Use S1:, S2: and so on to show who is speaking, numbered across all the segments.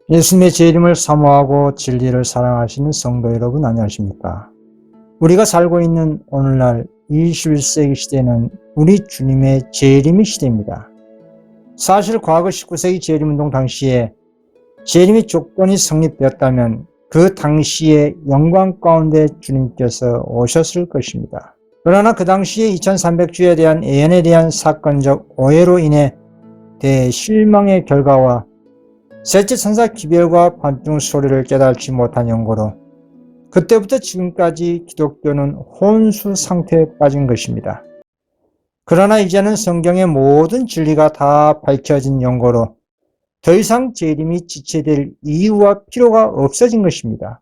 S1: 예수님의 제 이름을 사모하고 진리를 사랑하시는 성도 여러분, 안녕하십니까? 우리가 살고 있는 오늘날 21세기 시대는 우리 주님의 재림의 시대입니다. 사실 과거 19세기 재림운동 당시에 재림의 조건이 성립되었다면 그 당시에 영광 가운데 주님께서 오셨을 것입니다. 그러나 그 당시에 2300주에 대한 예언에 대한 사건적 오해로 인해 대실망의 결과와 셋째 천사 기별과 반중 소리를 깨달지 못한 연고로 그때부터 지금까지 기독교는 혼수 상태에 빠진 것입니다. 그러나 이제는 성경의 모든 진리가 다 밝혀진 연고로 더 이상 재림이 지체될 이유와 필요가 없어진 것입니다.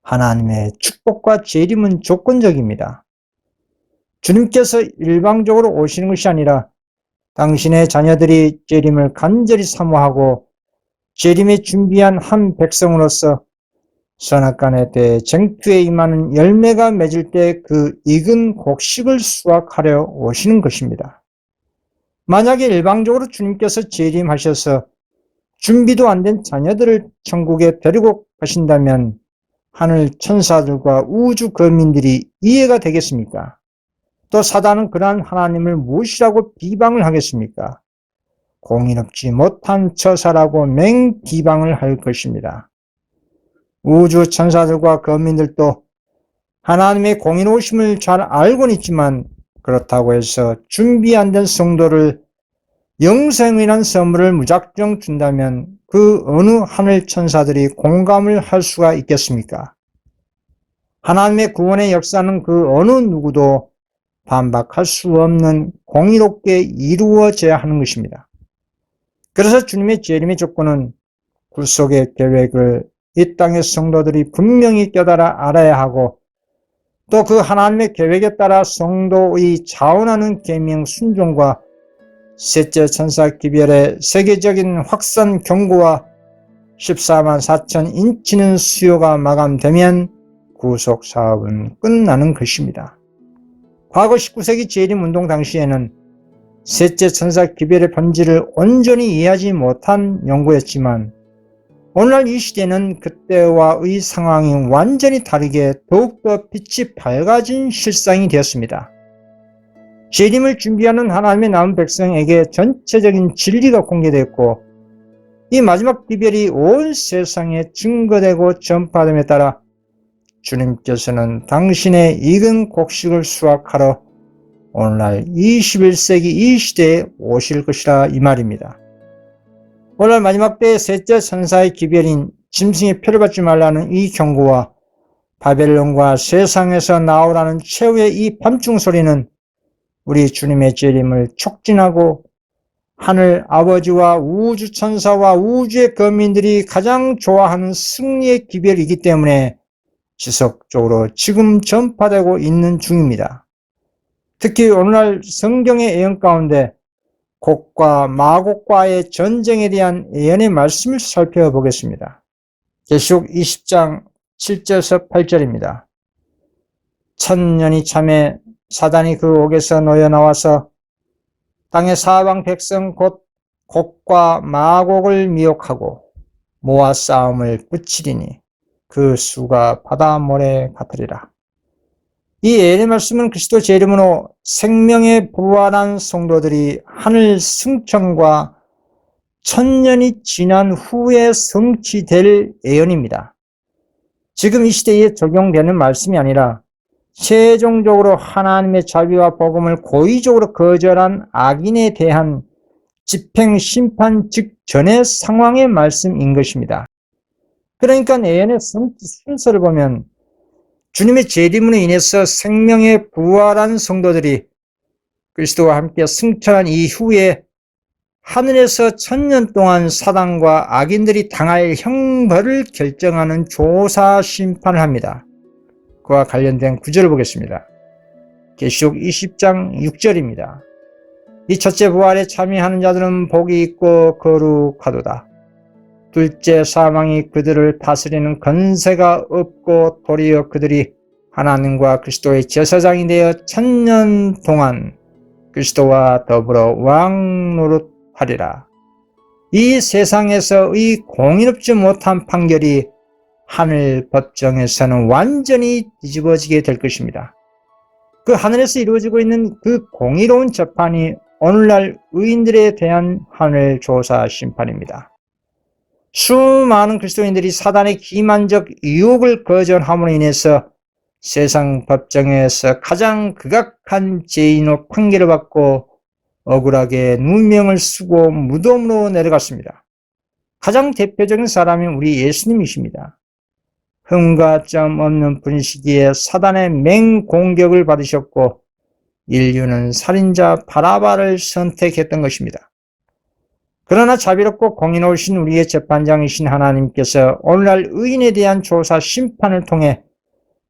S1: 하나님의 축복과 재림은 조건적입니다. 주님께서 일방적으로 오시는 것이 아니라 당신의 자녀들이 재림을 간절히 사모하고 재림에 준비한 한 백성으로서 선악간의 때에 쟁투에 임하는 열매가 맺을 때 그 익은 곡식을 수확하려 오시는 것입니다. 만약에 일방적으로 주님께서 재림하셔서 준비도 안 된 자녀들을 천국에 데리고 가신다면 하늘 천사들과 우주 거민들이 이해가 되겠습니까? 또 사단은 그러한 하나님을 무엇이라고 비방을 하겠습니까? 공의롭지 못한 처사라고 맹비방을 할 것입니다. 우주 천사들과 거민들도 하나님의 공의로우심을 잘 알고는 있지만 그렇다고 해서 준비 안 된 성도를 영생이라는 선물을 무작정 준다면 그 어느 하늘 천사들이 공감을 할 수가 있겠습니까? 하나님의 구원의 역사는 그 어느 누구도 반박할 수 없는 공의롭게 이루어져야 하는 것입니다. 그래서 주님의 재림의 조건은 굴속의 계획을 이 땅의 성도들이 분명히 깨달아 알아야 하고 또 그 하나님의 계획에 따라 성도의 자원하는 계명 순종과 셋째 천사 기별의 세계적인 확산 경고와 14만 4천 인치는 수요가 마감되면 구속 사업은 끝나는 것입니다. 과거 19세기 재림운동 당시에는 셋째 천사 기별의 본질을 온전히 이해하지 못한 연구였지만 오늘날 이 시대는 그때와의 상황이 완전히 다르게 더욱더 빛이 밝아진 실상이 되었습니다. 재림을 준비하는 하나님의 남은 백성에게 전체적인 진리가 공개되었고 이 마지막 기별이 온 세상에 증거되고 전파됨에 따라 주님께서는 당신의 익은 곡식을 수확하러 오늘날 21세기 이 시대에 오실 것이라 이 말입니다. 오늘날 마지막 때의 셋째 천사의 기별인 짐승의 표를 받지 말라는 이 경고와 바벨론과 세상에서 나오라는 최후의 이 밤중 소리는 우리 주님의 재림을 촉진하고 하늘 아버지와 우주 천사와 우주의 거민들이 가장 좋아하는 승리의 기별이기 때문에 지속적으로 지금 전파되고 있는 중입니다. 특히 오늘날 성경의 예언 가운데 곡과 마곡과의 전쟁에 대한 예언의 말씀을 살펴보겠습니다. 계시록 20장 7절에서 8절입니다. 천년이 참에 사단이 그 옥에서 놓여 나와서 땅의 사방 백성 곧 곡과 마곡을 미혹하고 모아 싸움을 붙이리니 그 수가 바다 모래 같으리라. 이 예언의 말씀은 그리스도 재림으로 생명에 부활한 성도들이 하늘 승천과 천년이 지난 후에 성취될 예언입니다. 지금 이 시대에 적용되는 말씀이 아니라 최종적으로 하나님의 자비와 복음을 고의적으로 거절한 악인에 대한 집행 심판 직전의 상황의 말씀인 것입니다. 그러니까 예언의 순서를 보면 주님의 재림으로 인해서 생명에 부활한 성도들이 그리스도와 함께 승천한 이후에 하늘에서 천년 동안 사단과 악인들이 당할 형벌을 결정하는 조사 심판을 합니다. 그와 관련된 구절을 보겠습니다. 계시록 20장 6절입니다. 이 첫째 부활에 참여하는 자들은 복이 있고 거룩하도다. 둘째 사망이 그들을 다스리는 건세가 없고 도리어 그들이 하나님과 그리스도의 제사장이 되어 천년 동안 그리스도와 더불어 왕노릇하리라. 이 세상에서의 공의롭지 못한 판결이 하늘 법정에서는 완전히 뒤집어지게 될 것입니다. 그 하늘에서 이루어지고 있는 그 공의로운 재판이 오늘날 의인들에 대한 하늘 조사 심판입니다. 수많은 그리스도인들이 사단의 기만적 유혹을 거절함으로 인해서 세상 법정에서 가장 극악한 죄인으로 판결을 받고 억울하게 누명을 쓰고 무덤으로 내려갔습니다. 가장 대표적인 사람이 우리 예수님이십니다. 흠과 점 없는 분시기에 사단의 맹공격을 받으셨고 인류는 살인자 바라바를 선택했던 것입니다. 그러나 자비롭고 공의로우신 우리의 재판장이신 하나님께서 오늘날 의인에 대한 조사 심판을 통해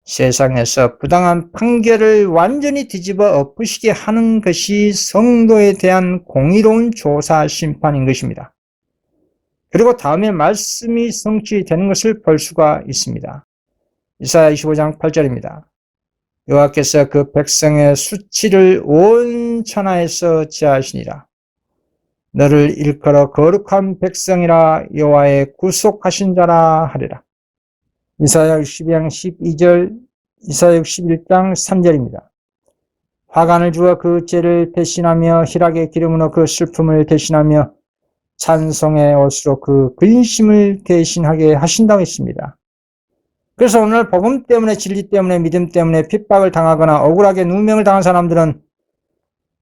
S1: 세상에서 부당한 판결을 완전히 뒤집어 엎으시게 하는 것이 성도에 대한 공의로운 조사 심판인 것입니다. 그리고 다음에 말씀이 성취되는 것을 볼 수가 있습니다. 이사야 25장 8절입니다. 여호와께서 그 백성의 수치를 온 천하에서 제하시니라. 너를 일컬어 거룩한 백성이라 여호와의 구속하신 자라 하리라. 이사야 62장 12절, 이사야 61장 3절입니다. 화관을 주어 그 죄를 대신하며 희락의 기름으로 그 슬픔을 대신하며 찬송의 옷으로 그 근심을 대신하게 하신다고 했습니다. 그래서 오늘 복음 때문에, 진리 때문에, 믿음 때문에 핍박을 당하거나 억울하게 누명을 당한 사람들은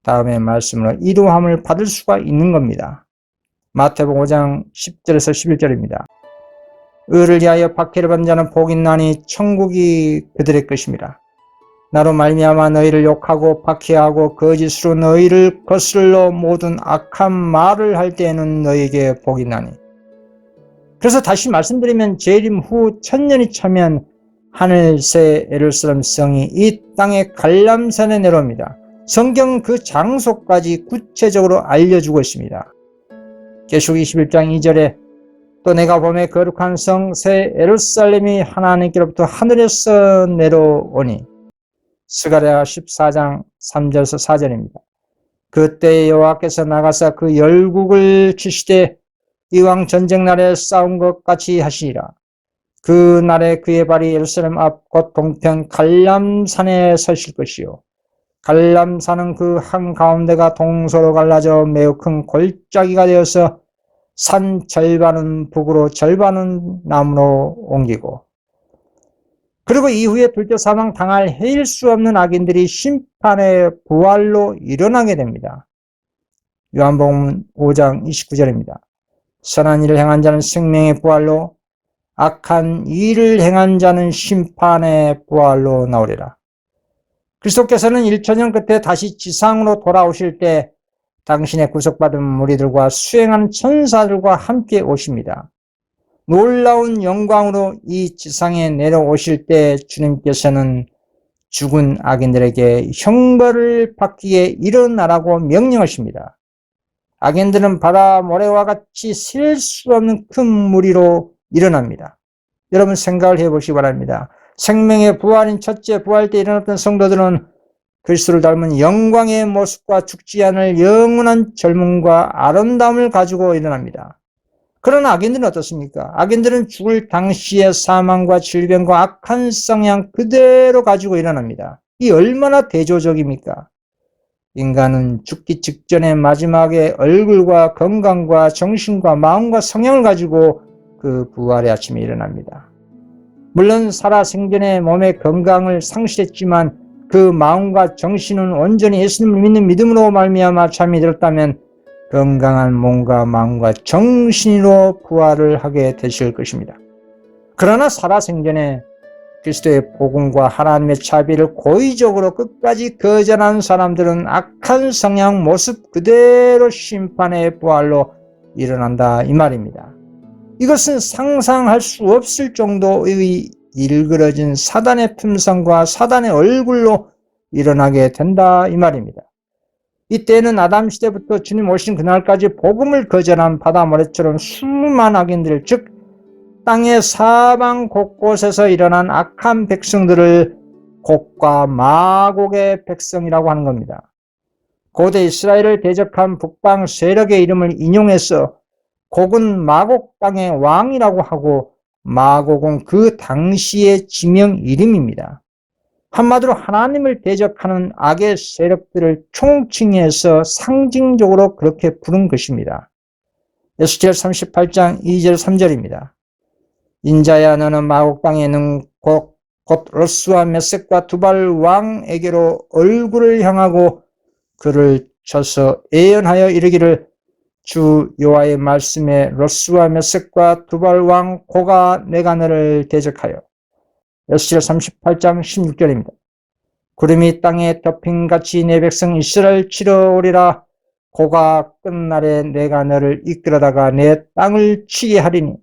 S1: 다음의 말씀으로 이루함을 받을 수가 있는 겁니다. 마태복음 5장 10절에서 11절입니다. 의를 위하여 박해를 받는 자는 복이 있나니 천국이 그들의 것입니다. 나로 말미암아 너희를 욕하고 박해하고 거짓으로 너희를 거슬러 모든 악한 말을 할 때에는 너희에게 복이 있나니. 그래서 다시 말씀드리면 재림 후 1000년이 차면 하늘새 예루살렘 성이 이 땅의 갈람산에 내려옵니다. 성경 그 장소까지 구체적으로 알려주고 있습니다. 계시록 21장 2절에 또 내가 보매 거룩한 성 새 예루살렘이 하나님께로부터 하늘에서 내려오니. 스가랴 14장 3절에서 4절입니다. 그때 여호와께서 나가사 그 열국을 치시되 이왕 전쟁 날에 싸운 것 같이 하시리라. 그 날에 그의 발이 예루살렘 앞 곧 동편 갈람산에 서실 것이요. 갈람산은 그 한가운데가 동서로 갈라져 매우 큰 골짜기가 되어서 산 절반은 북으로 절반은 남으로 옮기고, 그리고 이후에 불교 사망 당할 헤일 수 없는 악인들이 심판의 부활로 일어나게 됩니다. 요한복음 5장 29절입니다. 선한 일을 행한 자는 생명의 부활로, 악한 일을 행한 자는 심판의 부활로 나오리라. 그리스도께서는 1000년 끝에 다시 지상으로 돌아오실 때 당신의 구속받은 무리들과 수행하는 천사들과 함께 오십니다. 놀라운 영광으로 이 지상에 내려오실 때 주님께서는 죽은 악인들에게 형벌을 받기에 일어나라고 명령하십니다. 악인들은 바다 모래와 같이 셀 수 없는 큰 무리로 일어납니다. 여러분 생각을 해보시기 바랍니다. 생명의 부활인 첫째 부활 때 일어났던 성도들은 그리스도를 닮은 영광의 모습과 죽지 않을 영원한 젊음과 아름다움을 가지고 일어납니다. 그러나 악인들은 어떻습니까? 악인들은 죽을 당시의 사망과 질병과 악한 성향 그대로 가지고 일어납니다. 이 얼마나 대조적입니까? 인간은 죽기 직전에 마지막에 얼굴과 건강과 정신과 마음과 성향을 가지고 그 부활의 아침에 일어납니다. 물론 살아생전에 몸의 건강을 상실했지만 그 마음과 정신은 온전히 예수님을 믿는 믿음으로 말미암아 잠이 들었다면 건강한 몸과 마음과 정신으로 부활을 하게 되실 것입니다. 그러나 살아생전에 그리스도의 복음과 하나님의 자비를 고의적으로 끝까지 거절한 사람들은 악한 성향 모습 그대로 심판의 부활로 일어난다 이 말입니다. 이것은 상상할 수 없을 정도의 일그러진 사단의 품성과 사단의 얼굴로 일어나게 된다 이 말입니다. 이때는 아담 시대부터 주님 오신 그날까지 복음을 거절한 바다 모래처럼 수많은 악인들, 즉 땅의 사방 곳곳에서 일어난 악한 백성들을 곡과 마곡의 백성이라고 하는 겁니다. 고대 이스라엘을 대적한 북방 세력의 이름을 인용해서 곡은 마곡 땅의 왕이라고 하고 마곡은 그 당시의 지명 이름입니다. 한마디로 하나님을 대적하는 악의 세력들을 총칭해서 상징적으로 그렇게 부른 것입니다. 에스겔 38장 2절 3절입니다. 인자야 너는 마곡 땅에 있는 곧 롯스와 메섹과 두발 왕에게로 얼굴을 향하고 그를 쳐서 예언하여 이르기를 주 여호와의 말씀에 롯스와 메섹과 두발 왕 고가 내가 너를 대적하여. 에스겔 38장 16절입니다. 구름이 땅에 덮인같이 내 백성 이스라엘 치러 오리라. 고가 끝날에 내가 너를 이끌어다가 내 땅을 치게 하리니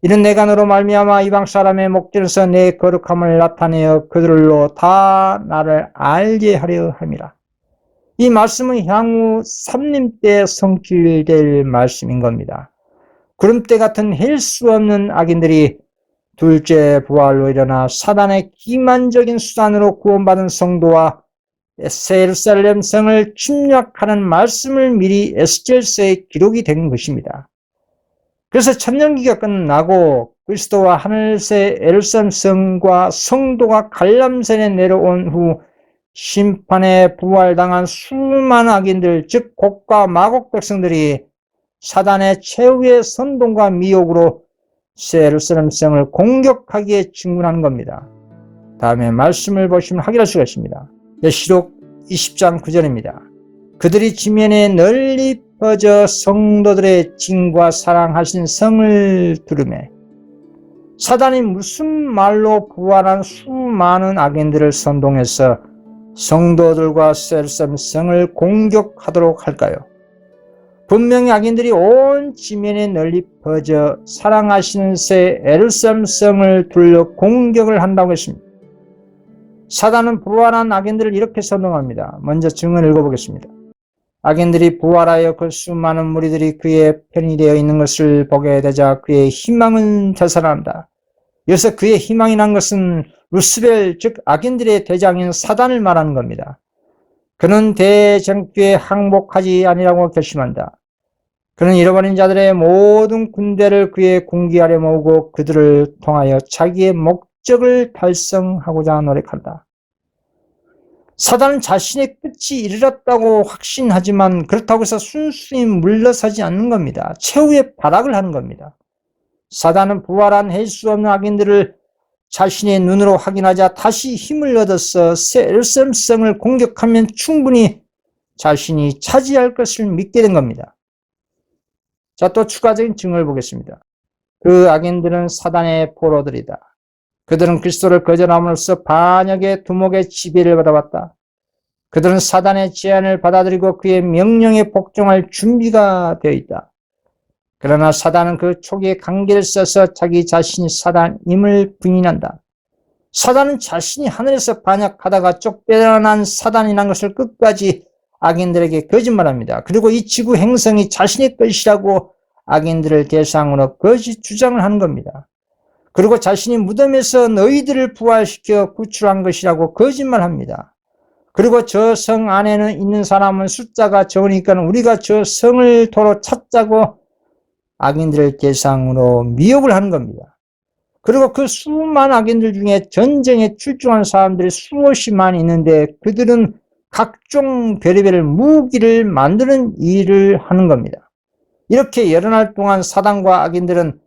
S1: 이는 내가 너로 말미암아 이방 사람의 목전에서 내 거룩함을 나타내어 그들로 다 나를 알게 하려 함이라. 이 말씀은 향후 삼림 때 성취될 말씀인 겁니다. 구름대 같은 헬 수 없는 악인들이 둘째 부활로 일어나 사단의 기만적인 수단으로 구원받은 성도와 예루살렘 성을 침략하는 말씀을 미리 에스겔서에 기록이 된 것입니다. 그래서 천년기가 끝나고 그리스도와 하늘새 예루살렘 성과 성도가 갈람산에 내려온 후 심판에 부활당한 수많은 악인들, 즉 곡과 마곡 백성들이 사단의 최후의 선동과 미혹으로 새 예루살렘 성을 공격하기에 직면한 겁니다. 다음에 말씀을 보시면 확인할 수가 있습니다. 계시록 20장 9절입니다. 그들이 지면에 널리 퍼져 성도들의 징과 사랑하신 성을 두르매 사단이 무슨 말로 부활한 수많은 악인들을 선동해서 성도들과 새 예루살렘 성을 공격하도록 할까요? 분명히 악인들이 온 지면에 널리 퍼져 사랑하시는 새 예루살렘 성을 둘러 공격을 한다고 했습니다. 사단은 부활한 악인들을 이렇게 선동합니다. 먼저 증언을 읽어보겠습니다. 악인들이 부활하여 그 수많은 무리들이 그의 편이 되어 있는 것을 보게 되자 그의 희망은 되살아난다. 여기서 그의 희망이란 것은 루스벨, 즉 악인들의 대장인 사단을 말하는 겁니다. 그는 대정교에 항복하지 아니라고 결심한다. 그는 잃어버린 자들의 모든 군대를 그의 군기 아래 모으고 그들을 통하여 자기의 목적을 달성하고자 노력한다. 사단은 자신의 끝이 이르렀다고 확신하지만 그렇다고 해서 순순히 물러서지 않는 겁니다. 최후의 발악을 하는 겁니다. 사단은 부활한 할 수 없는 악인들을 자신의 눈으로 확인하자 다시 힘을 얻어서 새 예루살렘 성을 공격하면 충분히 자신이 차지할 것을 믿게 된 겁니다. 자, 또 추가적인 증언을 보겠습니다. 그 악인들은 사단의 포로들이다. 그들은 그리스도를 거절함으로써 반역의 두목의 지배를 받아왔다. 그들은 사단의 제안을 받아들이고 그의 명령에 복종할 준비가 되어 있다. 그러나 사단은 그 초기에 관계를 써서 자기 자신이 사단임을 부인한다. 사단은 자신이 하늘에서 반역하다가 쫓겨난 사단이라는 것을 끝까지 악인들에게 거짓말합니다. 그리고 이 지구 행성이 자신의 것이라고 악인들을 대상으로 거짓 주장을 하는 겁니다. 그리고 자신이 무덤에서 너희들을 부활시켜 구출한 것이라고 거짓말합니다. 그리고 저 성 안에는 있는 사람은 숫자가 적으니까 우리가 저 성을 도로 찾자고 악인들을 대상으로 미혹을 하는 겁니다. 그리고 그 수많은 악인들 중에 전쟁에 출중한 사람들이 수없이 많이 있는데 그들은 각종 별의별 무기를 만드는 일을 하는 겁니다. 이렇게 여러 날 동안 사단과 악인들은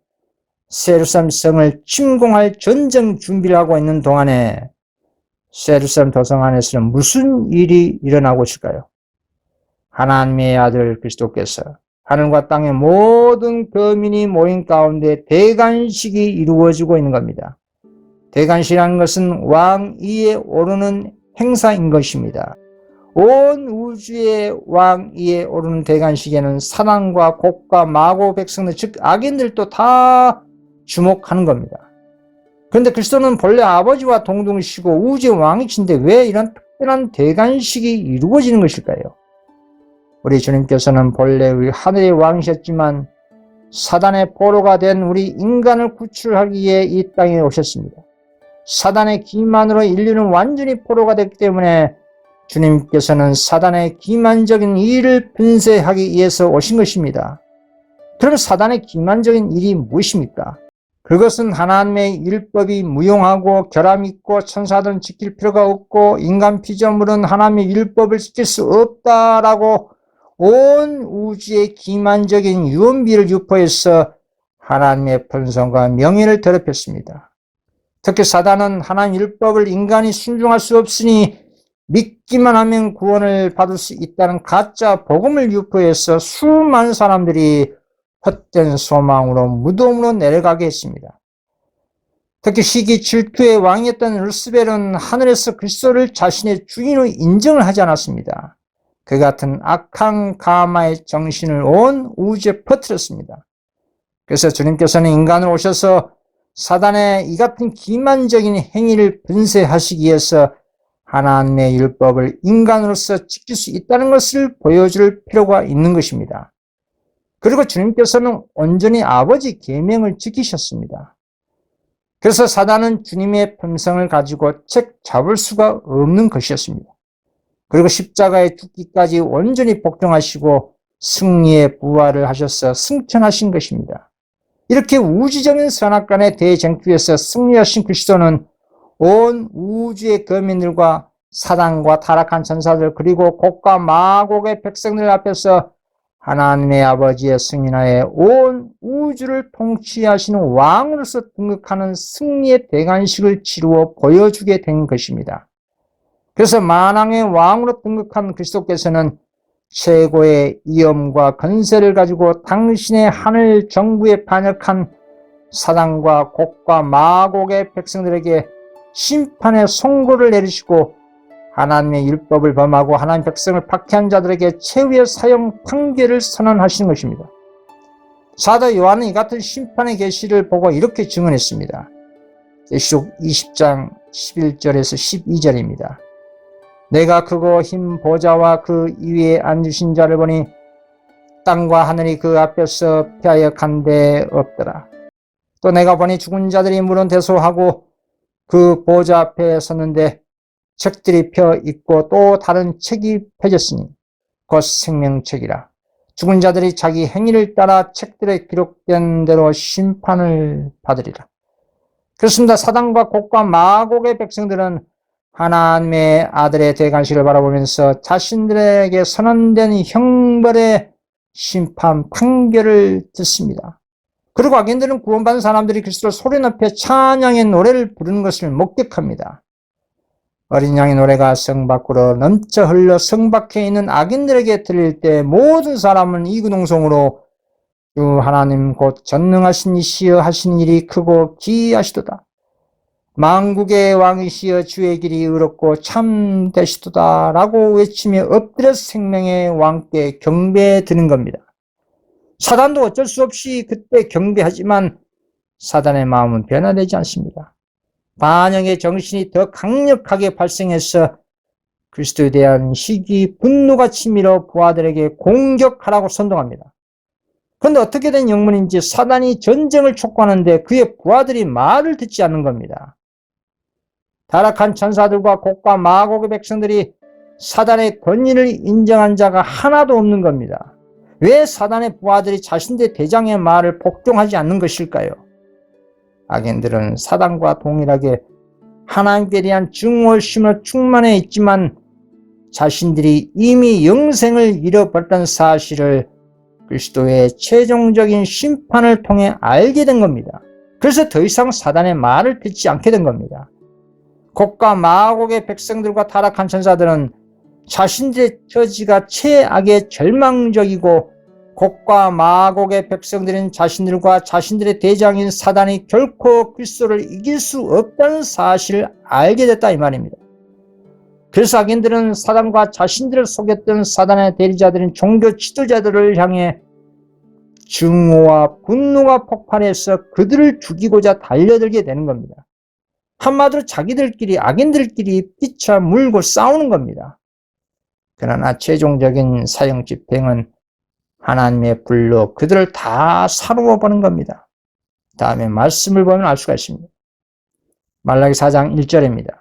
S1: 새 예루살렘 성을 침공할 전쟁 준비를 하고 있는 동안에 새 예루살렘 도성 안에서는 무슨 일이 일어나고 있을까요? 하나님의 아들 그리스도께서 하늘과 땅의 모든 거민이 모인 가운데 대관식이 이루어지고 있는 겁니다. 대관식이라는 것은 왕위에 오르는 행사인 것입니다. 온 우주의 왕위에 오르는 대관식에는 사단과 곡과 마고 백성들, 즉 악인들도 다 주목하는 겁니다. 그런데 그리스도는 본래 아버지와 동등이시고 우주의 왕이신데 왜 이런 특별한 대관식이 이루어지는 것일까요? 우리 주님께서는 본래 우리 하늘의 왕이셨지만 사단의 포로가 된 우리 인간을 구출하기 위해 이 땅에 오셨습니다. 사단의 기만으로 인류는 완전히 포로가 됐기 때문에 주님께서는 사단의 기만적인 일을 분쇄하기 위해서 오신 것입니다. 그럼 사단의 기만적인 일이 무엇입니까? 그것은 하나님의 율법이 무용하고 결함있고 천사들은 지킬 필요가 없고 인간 피조물은 하나님의 율법을 지킬 수 없다라고 온 우주의 기만적인 유언비를 유포해서 하나님의 본성과 명예를 더럽혔습니다. 특히 사단은 하나님 율법을 인간이 순종할 수 없으니 믿기만 하면 구원을 받을 수 있다는 가짜 복음을 유포해서 수많은 사람들이 헛된 소망으로 무덤으로 내려가게 했습니다. 특히 시기 질투의 왕이었던 르스벨은 하늘에서 그리스도를 자신의 주인으로 인정을 하지 않았습니다. 그 같은 악한 가마의 정신을 온 우주에 퍼뜨렸습니다. 그래서 주님께서는 인간으로 오셔서 사단의 이 같은 기만적인 행위를 분쇄하시기 위해서 하나님의 율법을 인간으로서 지킬 수 있다는 것을 보여줄 필요가 있는 것입니다. 그리고 주님께서는 온전히 아버지 계명을 지키셨습니다. 그래서 사단은 주님의 품성을 가지고 책 잡을 수가 없는 것이었습니다. 그리고 십자가에 죽기까지 온전히 복종하시고 승리의 부활을 하셔서 승천하신 것입니다. 이렇게 우주적인 선악간의 대쟁투에서 승리하신 그리스도는 온 우주의 거민들과 사단과 타락한 천사들 그리고 곡과 마곡의 백성들 앞에서 하나님의 아버지의 승인하에 온 우주를 통치하시는 왕으로서 등극하는 승리의 대관식을 치루어 보여주게 된 것입니다. 그래서 만왕의 왕으로 등극한 그리스도께서는 최고의 위엄과 건세를 가지고 당신의 하늘 정부에 반역한 사단과 곡과 마곡의 백성들에게 심판의 선고를 내리시고 하나님의 율법을 범하고 하나님 백성을 박해한 자들에게 최후의 사형 판결을 선언하시는 것입니다. 사도 요한은 이 같은 심판의 계시를 보고 이렇게 증언했습니다. 계시록 20장 11절에서 12절입니다. 내가 크고 흰 보좌와 그 위에 앉으신 자를 보니 땅과 하늘이 그 앞에서 피하여 간데 없더라. 또 내가 보니 죽은 자들이 물은 대소하고 그 보좌 앞에 섰는데 책들이 펴 있고 또 다른 책이 펴졌으니 곧 생명책이라. 죽은 자들이 자기 행위를 따라 책들에 기록된 대로 심판을 받으리라. 그렇습니다. 사단과 곡과 마곡의 백성들은 하나님의 아들의 대관식을 바라보면서 자신들에게 선언된 형벌의 심판 판결을 듣습니다. 그리고 악인들은 구원받은 사람들이 그리스도를 소리 높여 찬양의 노래를 부르는 것을 목격합니다. 어린 양의 노래가 성 밖으로 넘쳐 흘러 성 밖에 있는 악인들에게 들릴 때 모든 사람은 이구동성으로 주 하나님 곧 전능하신 이시여 하신 일이 크고 기이하시도다. 만국의 왕이시여 주의 길이 의롭고 참되시도다 라고 외치며 엎드려 생명의 왕께 경배에 드는 겁니다. 사단도 어쩔 수 없이 그때 경배하지만 사단의 마음은 변화되지 않습니다. 반역의 정신이 더 강력하게 발생해서 그리스도에 대한 시기, 분노가 치밀어 부하들에게 공격하라고 선동합니다. 그런데 어떻게 된 영문인지 사단이 전쟁을 촉구하는데 그의 부하들이 말을 듣지 않는 겁니다. 타락한 천사들과 곡과 마곡의 백성들이 사단의 권위를 인정한 자가 하나도 없는 겁니다. 왜 사단의 부하들이 자신들의 대장의 말을 복종하지 않는 것일까요? 악인들은 사단과 동일하게 하나님께 대한 증오심으로 충만해 있지만 자신들이 이미 영생을 잃어버렸다는 사실을 그리스도의 최종적인 심판을 통해 알게 된 겁니다. 그래서 더 이상 사단의 말을 듣지 않게 된 겁니다. 곡과 마곡의 백성들과 타락한 천사들은 자신들의 처지가 최악의 절망적이고 곡과 마곡의 백성들은 자신들과 자신들의 대장인 사단이 결코 그리스도를 이길 수 없다는 사실을 알게 됐다 이 말입니다. 그래서 악인들은 사단과 자신들을 속였던 사단의 대리자들인 종교 지도자들을 향해 증오와 분노가 폭발해서 그들을 죽이고자 달려들게 되는 겁니다. 한마디로 자기들끼리 악인들끼리 피차 물고 싸우는 겁니다. 그러나 최종적인 사형 집행은 하나님의 불로 그들을 다 사로워 보는 겁니다. 다음에 말씀을 보면 알 수가 있습니다. 말라기 4장 1절입니다.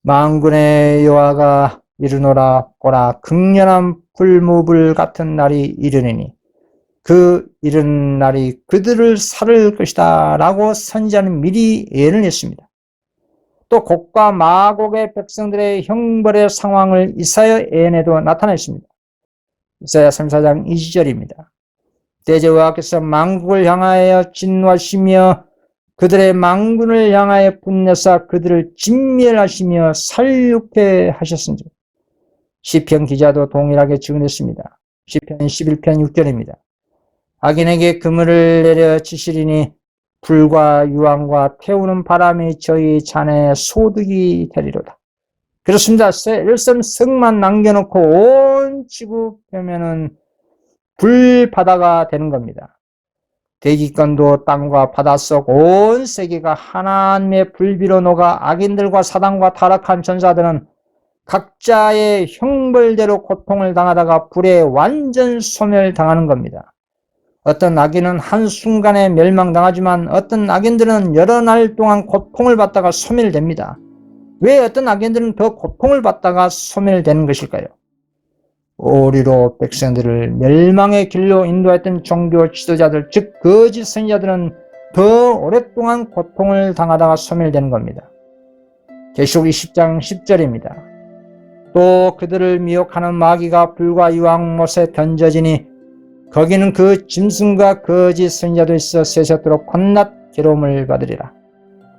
S1: 만군의 여호와가 이르노라 보라 극렬한 불무불 같은 날이 이르리니 그 이른 날이 그들을 살을 것이다 라고 선지자는 미리 예언을 했습니다. 또 곡과 마곡의 백성들의 형벌의 상황을 이사야 예언에도 나타냈습니다. 이사야 34장 20절입니다. 대제 여호와께서 만국을 향하여 진노하시며 그들의 만군을 향하여 분내사 그들을 진멸하시며 살육해 하셨은지. 시편 기자도 동일하게 증언했습니다. 시편 11편 6절입니다. 악인에게 그물을 내려 치시리니 불과 유황과 태우는 바람이 저희 잔에 소득이 되리로다. 그렇습니다. 예루살렘 성만 남겨놓고 온 지구 표면은 불바다가 되는 겁니다. 대기권도 땅과 바다 속 온 세계가 하나님의 불비로 녹아 악인들과 사단과 타락한 전사들은 각자의 형벌대로 고통을 당하다가 불에 완전 소멸당하는 겁니다. 어떤 악인은 한순간에 멸망당하지만 어떤 악인들은 여러 날 동안 고통을 받다가 소멸됩니다. 왜 어떤 악인들은 더 고통을 받다가 소멸되는 것일까요? 오리로 백성들을 멸망의 길로 인도했던 종교 지도자들, 즉 거짓 선지자들은 더 오랫동안 고통을 당하다가 소멸되는 겁니다. 계시록 20장 10절입니다. 또 그들을 미혹하는 마귀가 불과 유황못에 던져지니 거기는 그 짐승과 거짓 선지자도 있어 세세토록 밤낮 괴로움을 받으리라.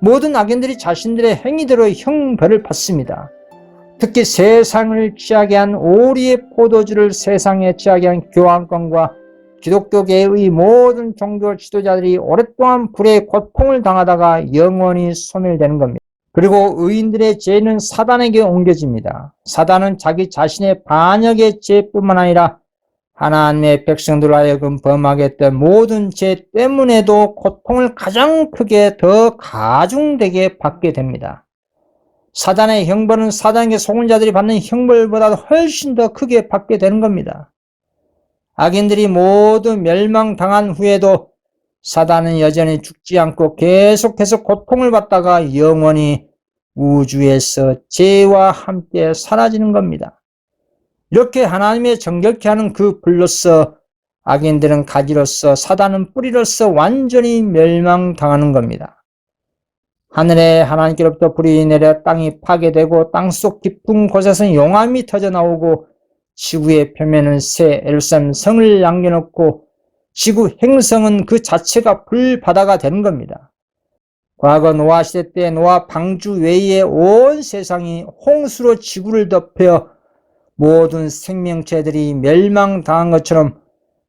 S1: 모든 악인들이 자신들의 행위대로 형벌을 받습니다. 특히 세상을 취하게 한 오리의 포도주를 세상에 취하게 한 교황권과 기독교계의 모든 종교 지도자들이 오랫동안 불의 고통을 당하다가 영원히 소멸되는 겁니다. 그리고 의인들의 죄는 사단에게 옮겨집니다. 사단은 자기 자신의 반역의 죄뿐만 아니라 하나님의 백성들로 하여금 범하게 했던 모든 죄 때문에도 고통을 가장 크게 더 가중되게 받게 됩니다. 사단의 형벌은 사단에게 속은 자들이 받는 형벌보다 훨씬 더 크게 받게 되는 겁니다. 악인들이 모두 멸망당한 후에도 사단은 여전히 죽지 않고 계속해서 고통을 받다가 영원히 우주에서 죄와 함께 사라지는 겁니다. 이렇게 하나님의 정결케 하는 그 불로서 악인들은 가지로서 사단은 뿌리로서 완전히 멸망당하는 겁니다. 하늘에 하나님께로부터 불이 내려 땅이 파괴되고 땅속 깊은 곳에서는 용암이 터져나오고 지구의 표면은 새 예루살렘 성을 남겨놓고 지구 행성은 그 자체가 불바다가 되는 겁니다. 과거 노아 시대 때 노아 방주 외에 온 세상이 홍수로 지구를 덮여 모든 생명체들이 멸망당한 것처럼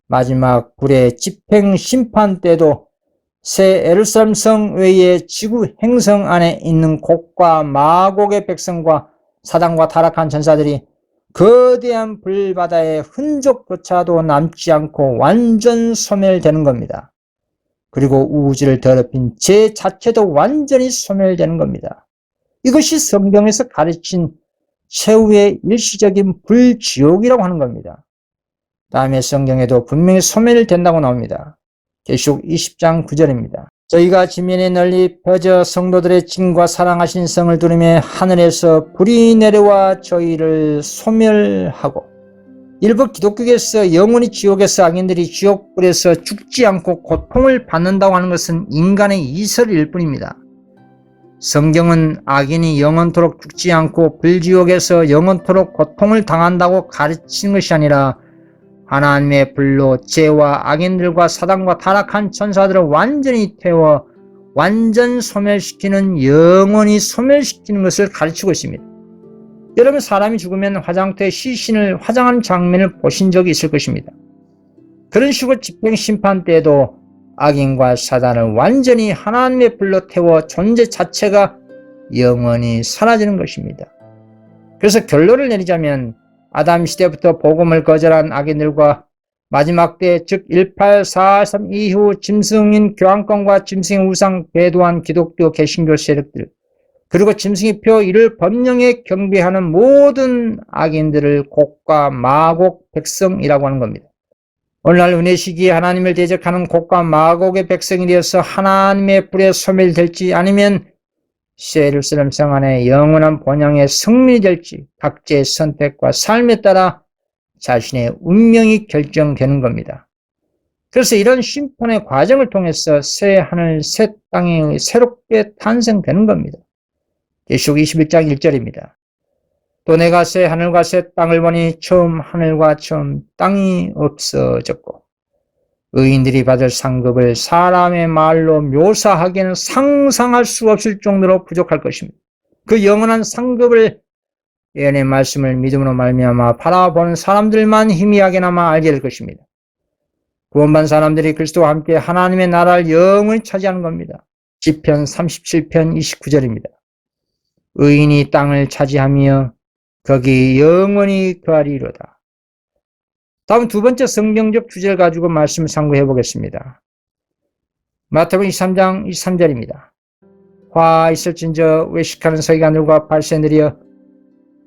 S1: 마지막 불의 집행 심판 때도 새 예루살렘 성 외의 지구 행성 안에 있는 곡과 마곡의 백성과 사단과 타락한 전사들이 거대한 불바다의 흔적조차도 남지 않고 완전 소멸되는 겁니다. 그리고 우주를 더럽힌 죄 자체도 완전히 소멸되는 겁니다. 이것이 성경에서 가르친 최후의 일시적인 불지옥이라고 하는 겁니다. 다음에 성경에도 분명히 소멸된다고 나옵니다. 계시록 20장 9절입니다. 저희가 지면에 널리 펴져 성도들의 징과 사랑하신 성을 두르며 하늘에서 불이 내려와 저희를 소멸하고, 일부 기독교에서 영원히 지옥에서 악인들이 지옥불에서 죽지 않고 고통을 받는다고 하는 것은 인간의 이설일 뿐입니다. 성경은 악인이 영원토록 죽지 않고 불지옥에서 영원토록 고통을 당한다고 가르치는 것이 아니라 하나님의 불로 죄와 악인들과 사단과 타락한 천사들을 완전히 태워 완전 소멸시키는, 영원히 소멸시키는 것을 가르치고 있습니다. 여러분, 사람이 죽으면 화장터에 시신을 화장하는 장면을 보신 적이 있을 것입니다. 그런 식으로 집행심판 때에도 악인과 사단을 완전히 하나님의 불로 태워 존재 자체가 영원히 사라지는 것입니다. 그래서 결론을 내리자면 아담 시대부터 복음을 거절한 악인들과 마지막 때, 즉 1843 이후 짐승인 교황권과 짐승의 우상 배도한 기독교 개신교 세력들, 그리고 짐승의 표 이를 법령에 경배하는 모든 악인들을 곡과 마곡 백성이라고 하는 겁니다. 오늘날 은혜 시기에 하나님을 대적하는 곡과 마곡의 백성이 되어서 하나님의 불에 소멸될지 아니면 새 예루살렘 성 안에 영원한 본향의 성민이 될지 각자의 선택과 삶에 따라 자신의 운명이 결정되는 겁니다. 그래서 이런 심판의 과정을 통해서 새 하늘, 새 땅이 새롭게 탄생되는 겁니다. 계시록 21장 1절입니다. 또 내가 새 하늘과 새 땅을 보니 처음 하늘과 처음 땅이 없어졌고 의인들이 받을 상급을 사람의 말로 묘사하기에는 상상할 수 없을 정도로 부족할 것입니다. 그 영원한 상급을 예언의 말씀을 믿음으로 말미암아 바라보는 사람들만 희미하게나마 알게 될 것입니다. 구원받은 사람들이 그리스도와 함께 하나님의 나라를 영원히 차지하는 겁니다. 시편 37편 29절입니다. 의인이 땅을 차지하며 거기 영원히 거하리로다. 다음 두 번째 성경적 주제를 가지고 말씀을 상고해 보겠습니다. 마태복음 23장 23절입니다. 화 있을진저 외식하는 서기관들과 바리새인들이여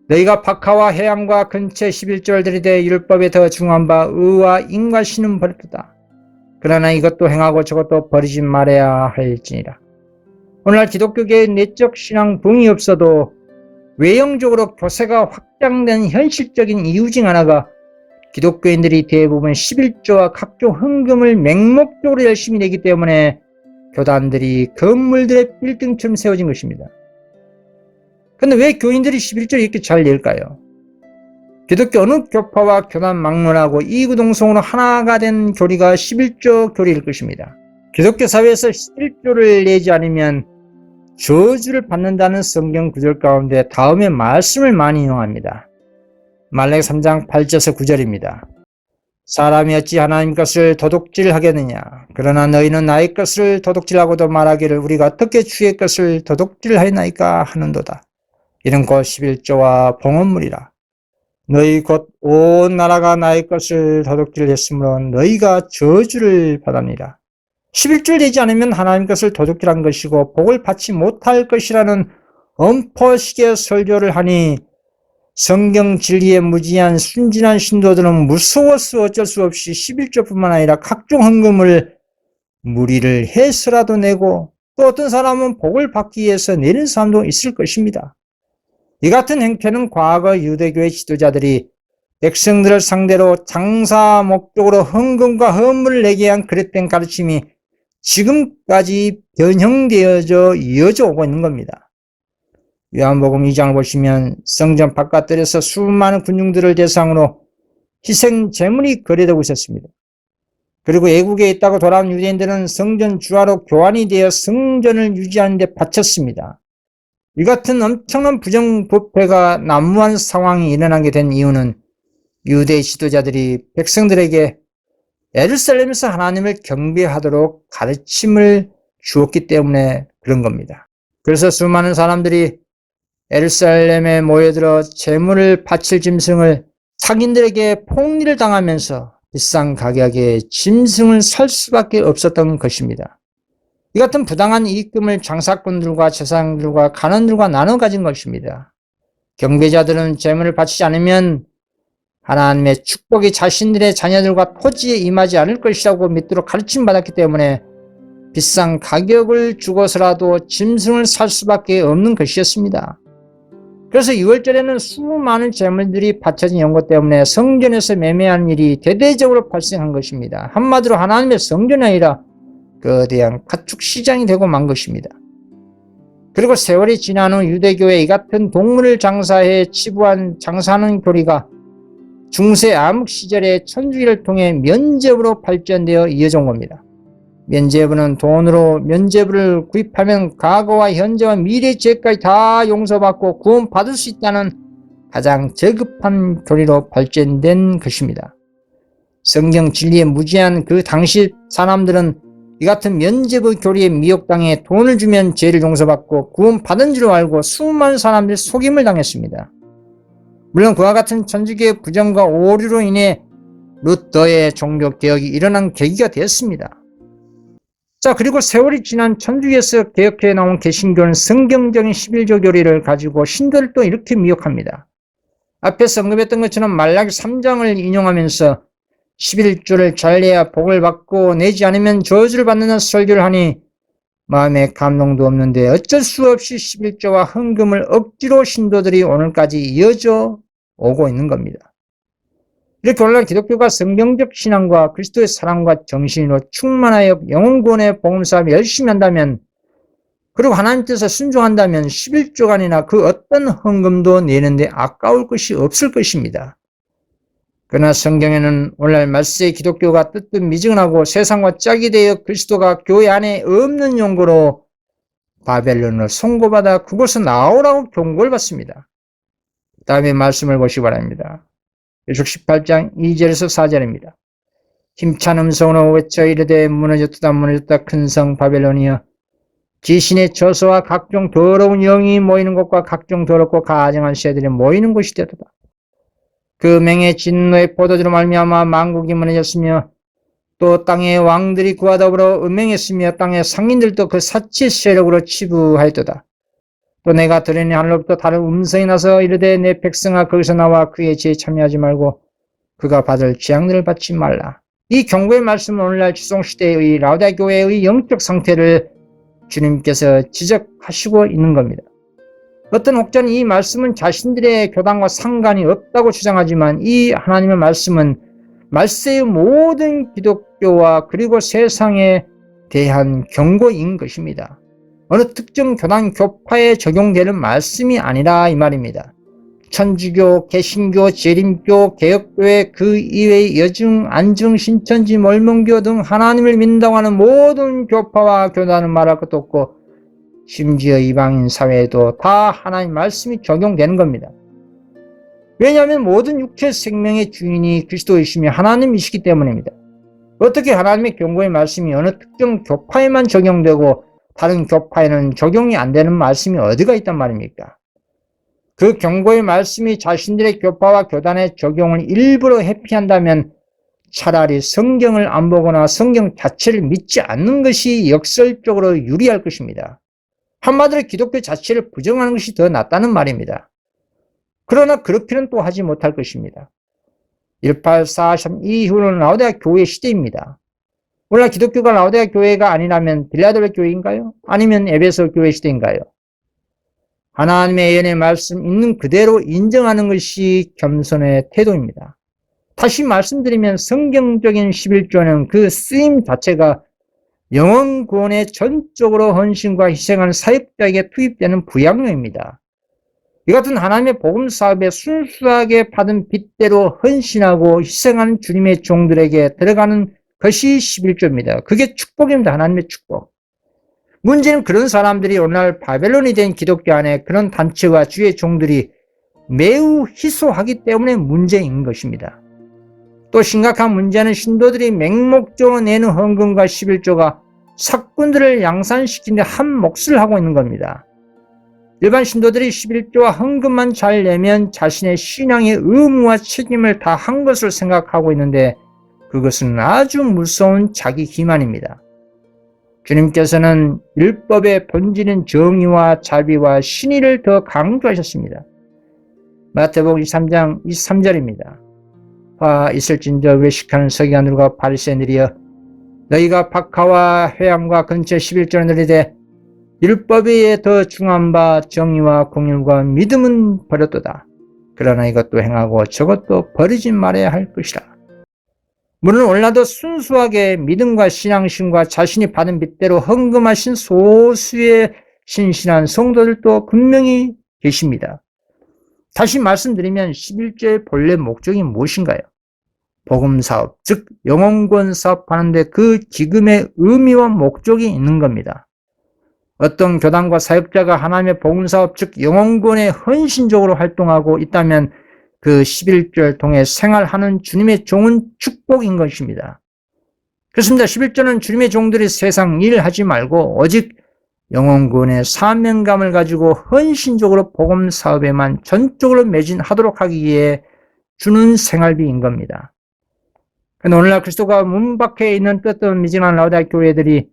S1: 너희가 박하와 해양과 근처 11조를 들이되 율법에 더 중한 바 의와 인과신은 버렸도다. 그러나 이것도 행하고 저것도 버리지 말아야 할지니라. 오늘날 기독교계의 내적 신앙 붕이 없어도 외형적으로 교세가 확장된 현실적인 이유 중 하나가 기독교인들이 대부분 11조와 각종 헌금을 맹목적으로 열심히 내기 때문에 교단들이 건물들의 빌딩처럼 세워진 것입니다. 그런데 왜 교인들이 11조를 이렇게 잘 낼까요? 기독교 어느 교파와 교단 막론하고 이구동성으로 하나가 된 교리가 11조 교리일 것입니다. 기독교 사회에서 11조를 내지 않으면 저주를 받는다는 성경 구절 가운데 다음의 말씀을 많이 인용합니다. 말라기 3장 8절에서 9절입니다. 사람이 어찌 하나님 것을 도둑질하겠느냐? 그러나 너희는 나의 것을 도둑질하고도 말하기를 우리가 어떻게 주의 것을 도둑질하였나이까 하는도다. 이는 곧 11조와 봉헌물이라. 너희 곧 온 나라가 나의 것을 도둑질했으므로 너희가 저주를 받았느니라. 11조 되지 않으면 하나님 것을 도둑질한 것이고 복을 받지 못할 것이라는 엄포식의 설교를 하니 성경 진리에 무지한 순진한 신도들은 무서워서 어쩔 수 없이 11조뿐만 아니라 각종 헌금을 무리를 해서라도 내고 또 어떤 사람은 복을 받기 위해서 내는 사람도 있을 것입니다. 이 같은 행태는 과거 유대교의 지도자들이 백성들을 상대로 장사 목적으로 헌금과 헌물을 내게 한 그릇된 가르침이 지금까지 변형되어져 이어져 오고 있는 겁니다. 요한복음 2장을 보시면 성전 바깥들에서 수많은 군중들을 대상으로 희생 제물이 거래되고 있었습니다. 그리고 애국에 있다고 돌아온 유대인들은 성전 주화로 교환이 되어 성전을 유지하는 데 바쳤습니다. 이 같은 엄청난 부정부패가 난무한 상황이 일어나게 된 이유는 유대 지도자들이 백성들에게 예루살렘에서 하나님을 경배하도록 가르침을 주었기 때문에 그런 겁니다. 그래서 수많은 사람들이 예루살렘에 모여들어 제물을 바칠 짐승을 상인들에게 폭리를 당하면서 비싼 가격에 짐승을 살 수밖에 없었던 것입니다. 이 같은 부당한 이익금을 장사꾼들과 재상들과 간원들과 나눠 가진 것입니다. 경배자들은 제물을 바치지 않으면 하나님의 축복이 자신들의 자녀들과 토지에 임하지 않을 것이라고 믿도록 가르침받았기 때문에 비싼 가격을 주고서라도 짐승을 살 수밖에 없는 것이었습니다. 그래서 6월절에는 수많은 제물들이 바쳐진 연고 때문에 성전에서 매매하는 일이 대대적으로 발생한 것입니다. 한마디로 하나님의 성전이 아니라 거대한 가축 시장이 되고 만 것입니다. 그리고 세월이 지난 후 유대교의 이 같은 동물을 장사해 치부한 장사하는 교리가 중세 암흑 시절에 천주교를 통해 면죄부로 발전되어 이어져 온 겁니다. 면죄부는 돈으로 면죄부를 구입하면 과거와 현재와 미래의 죄까지 다 용서받고 구원받을 수 있다는 가장 저급한 교리로 발전된 것입니다. 성경 진리에 무지한 그 당시 사람들은 이 같은 면죄부 교리에 미혹당해 돈을 주면 죄를 용서받고 구원받은 줄 알고 수많은 사람들이 속임을 당했습니다. 물론 그와 같은 천주교의 부정과 오류로 인해 루터의 종교개혁이 일어난 계기가 되었습니다. 자, 그리고 세월이 지난 천주교에서 개혁해 나온 개신교는 성경적인 11조 교리를 가지고 신도를 또 이렇게 미혹합니다. 앞에서 언급했던 것처럼 말라기 3장을 인용하면서 11조를 잘 내야 복을 받고 내지 않으면 저주를 받는다는 설교를 하니 마음에 감동도 없는데 어쩔 수 없이 11조와 헌금을 억지로 신도들이 오늘까지 이어져 오고 있는 겁니다. 이렇게 오늘날 기독교가 성경적 신앙과 그리스도의 사랑과 정신으로 충만하여 영혼구원의 복음사업을 열심히 한다면, 그리고 하나님 뜻에 순종한다면 11조간이나 그 어떤 헌금도 내는데 아까울 것이 없을 것입니다. 그러나 성경에는 오늘날 말세의 기독교가 뜨뜻 미지근하고 세상과 짝이 되어 그리스도가 교회 안에 없는 용고로 바벨론으로 송고받아 그곳에서 나오라고 경고를 받습니다. 다음에 말씀을 보시기 바랍니다. 요속 18장 2절에서 4절입니다. 힘찬 음성으로 외쳐 이르되 무너졌다 무너졌다 큰 성 바벨론이여, 지신의 저소와 각종 더러운 영이 모이는 곳과 각종 더럽고 가증한 새들이 모이는 곳이 되도다. 그 맹의 진노의 포도주로 말미암아 만국이 무너졌으며 또 땅의 왕들이 그와 더불어 음행했으며 땅의 상인들도 그 사치 세력으로 치부하였도다. 또 내가 들으니 하늘로부터 다른 음성이 나서 이르되 내 백성아 거기서 나와 그의 지혜에 참여하지 말고 그가 받을 재앙들을 받지 말라. 이 경고의 말씀은 오늘날 지성시대의 라오디아 교회의 영적 상태를 주님께서 지적하시고 있는 겁니다. 어떤 혹자는 이 말씀은 자신들의 교단과 상관이 없다고 주장하지만 이 하나님의 말씀은 말세의 모든 기독교와 그리고 세상에 대한 경고인 것입니다. 어느 특정 교단 교파에 적용되는 말씀이 아니라 이 말입니다. 천주교, 개신교, 재림교, 개혁교회 그 이외의 여중, 안중, 신천지, mormon교 등 하나님을 믿는다고 하는 모든 교파와 교단은 말할 것도 없고 심지어 이방인 사회에도 다 하나님 말씀이 적용되는 겁니다. 왜냐하면 모든 육체 생명의 주인이 그리스도이시며 하나님이시기 때문입니다. 어떻게 하나님의 경고의 말씀이 어느 특정 교파에만 적용되고 다른 교파에는 적용이 안 되는 말씀이 어디가 있단 말입니까? 그 경고의 말씀이 자신들의 교파와 교단의 적용을 일부러 회피한다면 차라리 성경을 안 보거나 성경 자체를 믿지 않는 것이 역설적으로 유리할 것입니다. 한마디로 기독교 자체를 부정하는 것이 더 낫다는 말입니다. 그러나 그렇게는 또 하지 못할 것입니다. 1843 이후로는 라오디아 교회 시대입니다. 오늘날 기독교가 라오디아 교회가 아니라면 빌라델피아 교회인가요? 아니면 에베소 교회 시대인가요? 하나님의 예언의 말씀 있는 그대로 인정하는 것이 겸손의 태도입니다. 다시 말씀드리면 성경적인 11조는 그 쓰임 자체가 영혼 구원에 전적으로 헌신과 희생하는 사역자에게 투입되는 부양료입니다. 이 같은 하나님의 복음 사업에 순수하게 받은 빚대로 헌신하고 희생하는 주님의 종들에게 들어가는 것이 11조입니다. 그게 축복입니다. 하나님의 축복. 문제는 그런 사람들이 오늘날 바벨론이 된 기독교 안에 그런 단체와 주의 종들이 매우 희소하기 때문에 문제인 것입니다. 또 심각한 문제는 신도들이 맹목적으로 내는 헌금과 11조가 사꾼들을 양산시키는 데 한 몫을 하고 있는 겁니다. 일반 신도들이 11조와 헌금만 잘 내면 자신의 신앙의 의무와 책임을 다 한 것을 생각하고 있는데 그것은 아주 무서운 자기 기만입니다. 주님께서는 율법의 본질인 정의와 자비와 신의를 더 강조하셨습니다. 마태복음 23장 23절입니다. 화 있을진저 외식하는 서기관들과 바리새인들이여, 너희가 박하와 회함과 근처 11조를 드리되 율법에 의해 더 중한 바 정의와 공율과 믿음은 버렸도다. 그러나 이것도 행하고 저것도 버리지 말아야 할 것이라. 물론 오늘날도 순수하게 믿음과 신앙심과 자신이 받은 빚대로 헌금하신 소수의 신실한 성도들도 분명히 계십니다. 다시 말씀드리면 11조의 본래 목적이 무엇인가요? 복음사업, 즉 영혼구원 사업하는데 그 기금의 의미와 목적이 있는 겁니다. 어떤 교단과 사역자가 하나님의 복음사업, 즉 영혼구원에 헌신적으로 활동하고 있다면 그 11조를 통해 생활하는 주님의 종은 축복인 것입니다. 그렇습니다. 11조는 주님의 종들이 세상 일을 하지 말고 오직 영혼구원의 사명감을 가지고 헌신적으로 복음사업에만 전적으로 매진하도록 하기 위해 주는 생활비인 겁니다. 그런데 오늘날 그리스도가 문 밖에 있는 뜨뜻 미진한 라오디아 교회들이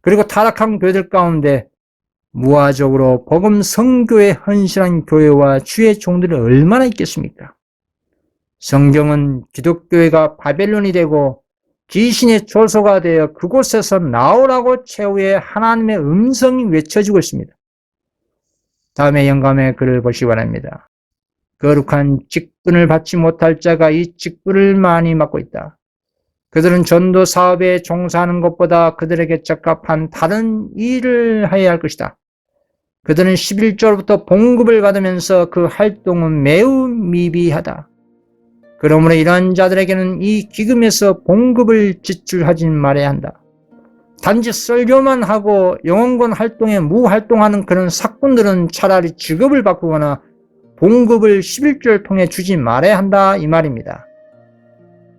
S1: 그리고 타락한 교회들 가운데 무화적으로 복음 선교에 헌신한 교회와 주의 종들이 얼마나 있겠습니까? 성경은 기독교회가 바벨론이 되고 귀신의 조소가 되어 그곳에서 나오라고 최후의 하나님의 음성이 외쳐지고 있습니다. 다음에 영감의 글을 보시기 바랍니다. 거룩한 직분을 받지 못할 자가 이 직분을 많이 맡고 있다. 그들은 전도 사업에 종사하는 것보다 그들에게 적합한 다른 일을 해야 할 것이다. 그들은 11조로부터 봉급을 받으면서 그 활동은 매우 미비하다. 그러므로 이러한 자들에게는 이 기금에서 봉급을 지출하지 말아야 한다. 단지 설교만 하고 영혼권 활동에 무활동하는 그런 사꾼들은 차라리 직업을 바꾸거나 봉급을 11조를 통해 주지 말아야 한다 이 말입니다.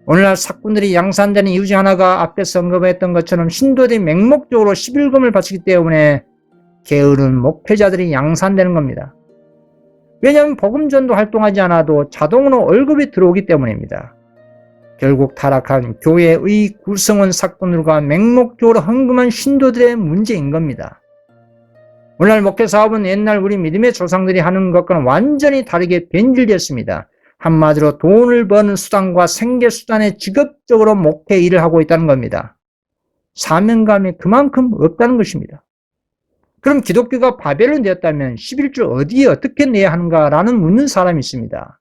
S1: 오늘날 사꾼들이 양산되는 이유 중 하나가 앞에서 언급했던 것처럼 신도들이 맹목적으로 11금을 바치기 때문에 게으른 목회자들이 양산되는 겁니다. 왜냐하면 복음전도 활동하지 않아도 자동으로 월급이 들어오기 때문입니다. 결국 타락한 교회의 구성원 사건들과 맹목적으로 헌금한 신도들의 문제인 겁니다. 오늘날 목회사업은 옛날 우리 믿음의 조상들이 하는 것과는 완전히 다르게 변질되었습니다. 한마디로 돈을 버는 수단과 생계수단에 직업적으로 목회 일을 하고 있다는 겁니다. 사명감이 그만큼 없다는 것입니다. 그럼 기독교가 바벨론 되었다면 11조 어디에 어떻게 내야 하는가라는 묻는 사람이 있습니다.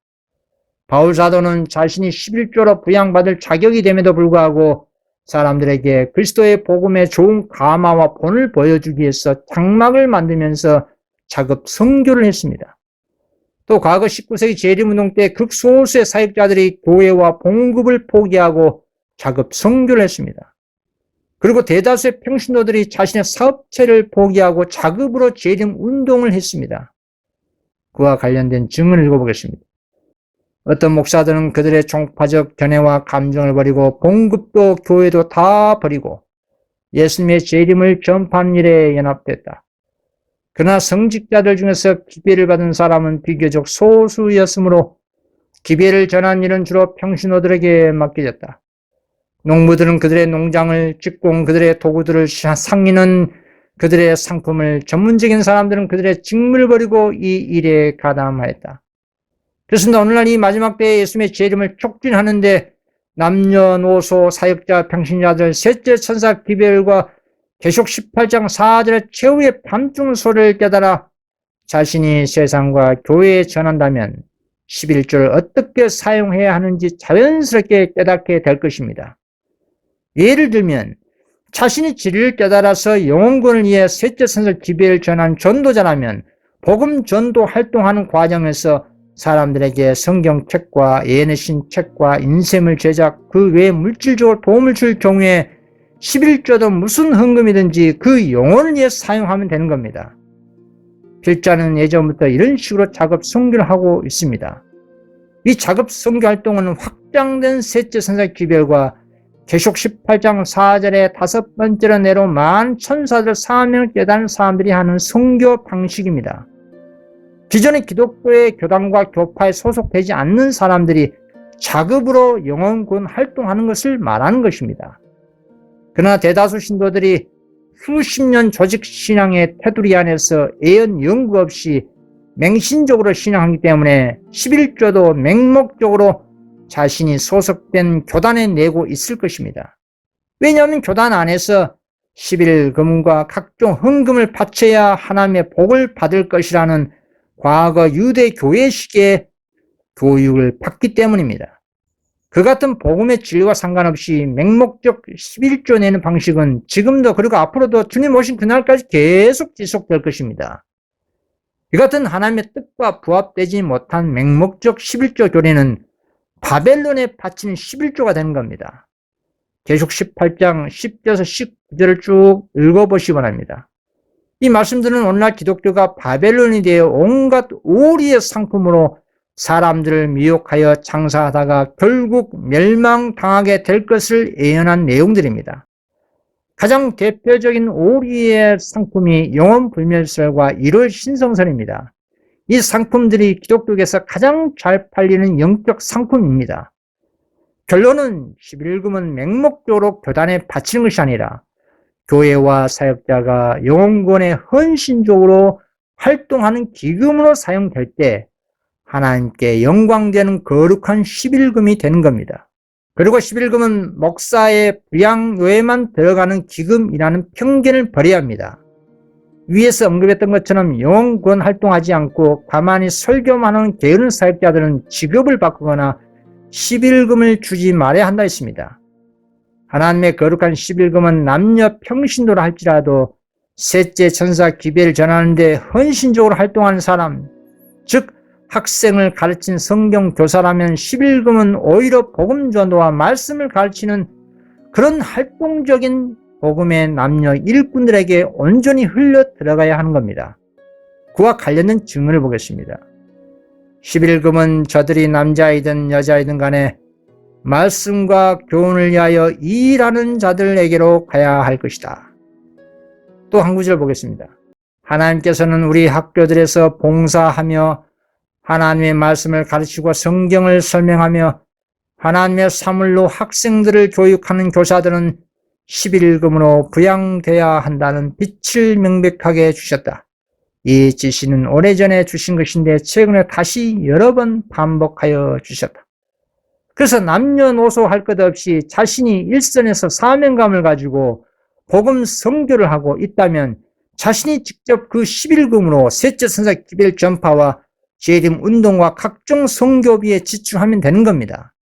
S1: 바울 사도는 자신이 11조로 부양받을 자격이 됨에도 불구하고 사람들에게 그리스도의 복음의 좋은 가마와 본을 보여주기 위해서 장막을 만들면서 작업 선교를 했습니다. 또 과거 19세기 재림운동 때 극소수의 사역자들이 교회와 봉급을 포기하고 작업 선교를 했습니다. 그리고 대다수의 평신도들이 자신의 사업체를 포기하고 작업으로 재림운동을 했습니다. 그와 관련된 증언을 읽어보겠습니다. 어떤 목사들은 그들의 종파적 견해와 감정을 버리고 봉급도 교회도 다 버리고 예수님의 재림을 전파하는 일에 연합됐다. 그러나 성직자들 중에서 기배를 받은 사람은 비교적 소수였으므로 기배를 전한 일은 주로 평신도들에게 맡겨졌다. 농부들은 그들의 농장을 짓고 그들의 도구들을 상인은 그들의 상품을, 전문적인 사람들은 그들의 직무를 버리고 이 일에 가담하였다. 그렇습니다. 오늘날 이 마지막 때에 예수님의 재림을 촉진하는데 남녀노소, 사역자, 평신자들, 셋째 천사 기별과 계시록 18장 4절의 최후의 밤중 소리를 깨달아 자신이 세상과 교회에 전한다면 11조를 어떻게 사용해야 하는지 자연스럽게 깨닫게 될 것입니다. 예를 들면 자신이 진리를 깨달아서 영혼권을 위해 셋째 천사 기별을 전한 전도자라면 복음 전도 활동하는 과정에서 사람들에게 성경책과 예내신 책과 인쇄물 제작, 그 외에 물질적으로 도움을 줄 경우에 11조도 무슨 헌금이든지 그 영혼을 위해 사용하면 되는 겁니다. 필자는 예전부터 이런 식으로 작업 선교를 하고 있습니다. 이 작업 선교 활동은 확장된 셋째 천사 기별과 계시록 18장 4절의 다섯 번째로 내려온 만 천사들 사명을 깨닫는 사람들이 하는 선교 방식입니다. 기존의 기독교의 교단과 교파에 소속되지 않는 사람들이 작업으로 영혼군 활동하는 것을 말하는 것입니다. 그러나 대다수 신도들이 수십 년 조직 신앙의 테두리 안에서 애연 연구 없이 맹신적으로 신앙하기 때문에 11조도 맹목적으로 자신이 소속된 교단에 내고 있을 것입니다. 왜냐하면 교단 안에서 11금과 각종 헌금을 바쳐야 하나님의 복을 받을 것이라는 과거 유대 교회식의 교육을 받기 때문입니다. 그 같은 복음의 진리와 상관없이 맹목적 11조 내는 방식은 지금도 그리고 앞으로도 주님 오신 그날까지 계속 지속될 것입니다. 이 같은 하나님의 뜻과 부합되지 못한 맹목적 11조 교례는 바벨론에 바치는 11조가 되는 겁니다. 계시록 18장 10절에서 19절을 쭉 읽어보시기 바랍니다. 이 말씀들은 오늘날 기독교가 바벨론이 되어 온갖 오리의 상품으로 사람들을 미혹하여 장사하다가 결국 멸망당하게 될 것을 예언한 내용들입니다. 가장 대표적인 오리의 상품이 영혼불멸설과 1월 신성설입니다. 이 상품들이 기독교에서 가장 잘 팔리는 영적 상품입니다. 결론은 11금은 맹목적으로 교단에 바치는 것이 아니라 교회와 사역자가 영혼권에 헌신적으로 활동하는 기금으로 사용될 때 하나님께 영광되는 거룩한 11금이 되는 겁니다. 그리고 11금은 목사의 부양료에만 들어가는 기금이라는 편견을 버려야 합니다. 위에서 언급했던 것처럼 영혼 활동하지 않고 가만히 설교만 하는 게으른 사역자들은 직업을 바꾸거나 11금을 주지 말아야 한다 했습니다. 하나님의 거룩한 11금은 남녀 평신도라 할지라도 셋째 천사 기별을 전하는데 헌신적으로 활동하는 사람, 즉 학생을 가르친 성경 교사라면 11금은 오히려 복음 전도와 말씀을 가르치는 그런 활동적인 복음의 남녀 일꾼들에게 온전히 흘러 들어가야 하는 겁니다. 그와 관련된 증언을 보겠습니다. 11금은 저들이 남자이든 여자이든 간에 말씀과 교훈을 위하여 일하는 자들에게로 가야 할 것이다. 또 한 구절 보겠습니다. 하나님께서는 우리 학교들에서 봉사하며 하나님의 말씀을 가르치고 성경을 설명하며 하나님의 사물로 학생들을 교육하는 교사들은 11금으로 부양돼야 한다는 빛을 명백하게 주셨다. 이 지시는 오래전에 주신 것인데 최근에 다시 여러 번 반복하여 주셨다. 그래서 남녀노소 할 것 없이 자신이 일선에서 사명감을 가지고 복음 선교를 하고 있다면 자신이 직접 그 11금으로 셋째 천사 기별 전파와 재림 운동과 각종 선교비에 지출하면 되는 겁니다.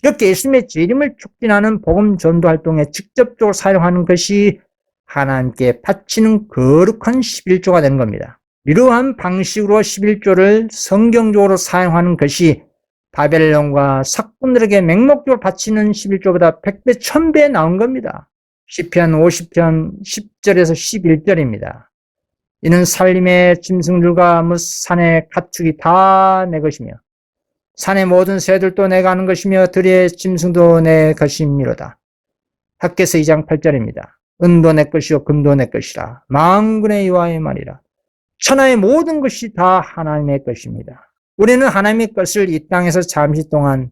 S1: 이렇게 예수님의 재림을 촉진하는 복음 전도 활동에 직접적으로 사용하는 것이 하나님께 바치는 거룩한 11조가 되는 겁니다. 이러한 방식으로 11조를 성경적으로 사용하는 것이 바벨론과 sak군들에게 맹목적으로 바치는 11조보다 100배, 1000배 나온 겁니다. 시편 50편 10절에서 11절입니다. 이는 살림의 짐승들과 산의 가축이 다 내 것이며 산의 모든 새들도 내가 하는 것이며 들의 짐승도 내 것이미로다. 학개서 2장 8절입니다. 은도 내 것이요 금도 내 것이라. 만군의 여호와의 말이라. 천하의 모든 것이 다 하나님의 것입니다. 우리는 하나님의 것을 이 땅에서 잠시 동안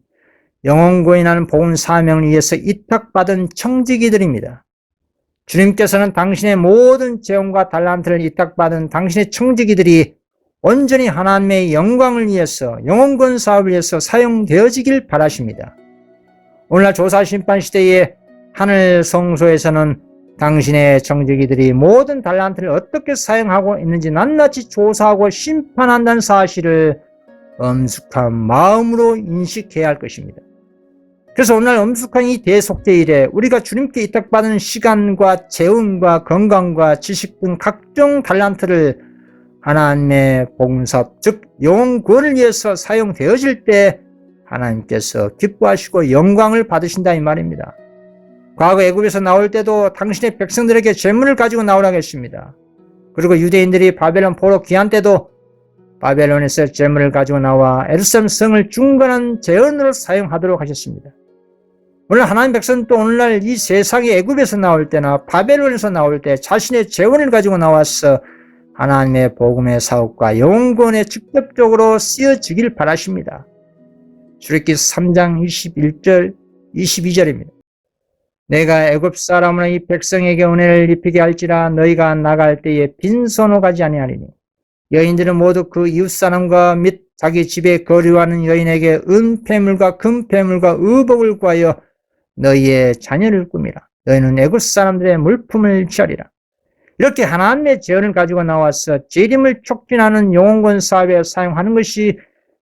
S1: 영혼구원하는 복음 사명을 위해서 위탁받은 청지기들입니다. 주님께서는 당신의 모든 재원과 달란트를 위탁받은 당신의 청지기들이 온전히 하나님의 영광을 위해서 영혼구원 사업을 위해서 사용되어지길 바라십니다. 오늘날 조사심판 시대의 하늘 성소에서는 당신의 청지기들이 모든 달란트를 어떻게 사용하고 있는지 낱낱이 조사하고 심판한다는 사실을 엄숙한 마음으로 인식해야 할 것입니다. 그래서 오늘 엄숙한 이 대속죄일에 우리가 주님께 위탁받은 시간과 재운과 건강과 지식 등 각종 달란트를 하나님의 봉사업, 즉 영혼 구원을 위해서 사용되어질 때 하나님께서 기뻐하시고 영광을 받으신다 이 말입니다. 과거 애굽에서 나올 때도 당신의 백성들에게 재물을 가지고 나오라고 했습니다. 그리고 유대인들이 바벨론 포로 귀환 때도 바벨론에서 재물을 가지고 나와 예루살렘 성을 중건한 재원으로 사용하도록 하셨습니다. 오늘 하나님 백성은 또 오늘날 이 세상의 애굽에서 나올 때나 바벨론에서 나올 때 자신의 재원을 가지고 나와서 하나님의 복음의 사업과 영혼구원에 직접적으로 쓰여지길 바라십니다. 출애굽기 3장 21절 22절입니다. 내가 애굽 사람으로 이 백성에게 은혜를 입히게 할지라 너희가 나갈 때에 빈손으로 가지 아니하리니 여인들은 모두 그 이웃사람과 및 자기 집에 거류하는 여인에게 은폐물과 금폐물과 의복을 구하여 너희의 자녀를 꾸미라. 너희는 애굽 사람들의 물품을 취하리라. 이렇게 하나님의 재원을 가지고 나와서 재림을 촉진하는 영혼구원 사업에 사용하는 것이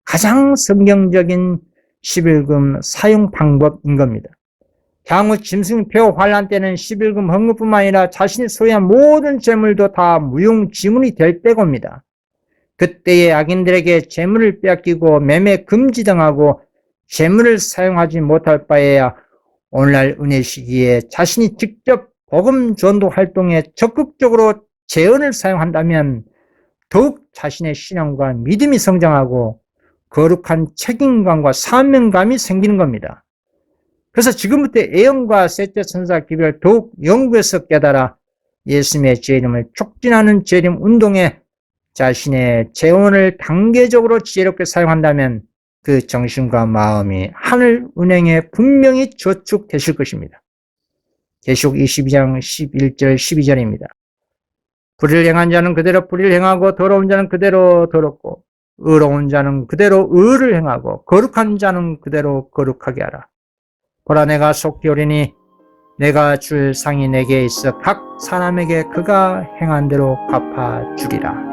S1: 가장 성경적인 11금 사용 방법인 겁니다. 향후 짐승표 환란 때는 11금 헌금뿐만 아니라 자신이 소유한 모든 재물도 다 무용지물이 될 때고입니다. 그때의 악인들에게 재물을 빼앗기고 매매 금지 등하고 재물을 사용하지 못할 바에야 오늘날 은혜 시기에 자신이 직접 복음 전도 활동에 적극적으로 재원을 사용한다면 더욱 자신의 신앙과 믿음이 성장하고 거룩한 책임감과 사명감이 생기는 겁니다. 그래서 지금부터 애영과 셋째 천사 기별을 더욱 연구해서 깨달아 예수님의 재림을 촉진하는 재림 운동에 자신의 재원을 단계적으로 지혜롭게 사용한다면 그 정신과 마음이 하늘 은행에 분명히 저축되실 것입니다. 계시록 22장 11절 12절입니다. 불의를 행한 자는 그대로 불의를 행하고 더러운 자는 그대로 더럽고 의로운 자는 그대로 의를 행하고 거룩한 자는 그대로 거룩하게 하라. 보라 내가 속히 오리니 내가 줄 상이 내게 있어 각 사람에게 그가 행한 대로 갚아주리라.